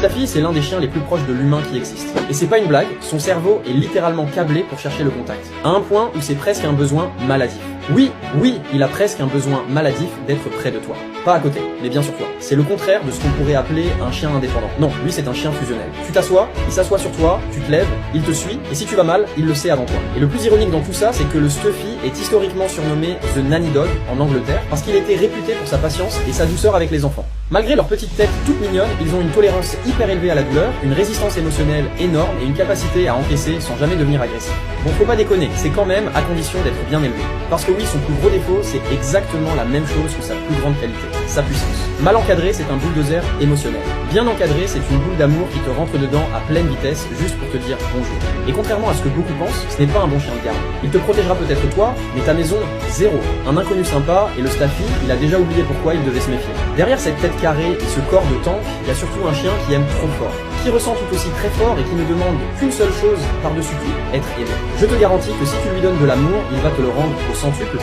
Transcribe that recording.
Staffy, c'est l'un des chiens les plus proches de l'humain qui existe. Et c'est pas une blague, son cerveau est littéralement câblé pour chercher le contact. À un point où c'est presque un besoin maladif. Oui, il a presque un besoin maladif d'être près de toi. Pas à côté, mais bien sur toi. C'est le contraire de ce qu'on pourrait appeler un chien indépendant. Non, lui c'est un chien fusionnel. Tu t'assois, il s'assoit sur toi, tu te lèves, il te suit, et si tu vas mal, il le sait avant toi. Et le plus ironique dans tout ça, c'est que le Stuffy est historiquement surnommé The Nanny Dog en Angleterre, parce qu'il était réputé pour sa patience et sa douceur avec les enfants. Malgré leur petite tête toute mignonne, ils ont une tolérance hyper élevée à la douleur, une résistance émotionnelle énorme et une capacité à encaisser sans jamais devenir agressif. Bon, faut pas déconner, c'est quand même à condition d'être bien élevé. Parce que oui, son plus gros défaut, c'est exactement la même chose que sa plus grande qualité, sa puissance. Mal encadré, c'est un bulldozer émotionnel. Bien encadré, c'est une boule d'amour qui te rentre dedans à pleine vitesse, juste pour te dire bonjour. Et contrairement à ce que beaucoup pensent, ce n'est pas un bon chien de garde. Il te protégera peut-être toi, mais ta maison, zéro. Un inconnu sympa, et le Staffy, il a déjà oublié pourquoi il devait se méfier. Derrière cette tête carrée et ce corps de tank, il y a surtout un chien qui aime trop fort, qui ressent tout aussi très fort et qui ne demande qu'une seule chose par-dessus tout, être aimé. Je te garantis que si tu lui donnes de l'amour, il va te le rendre au centuple.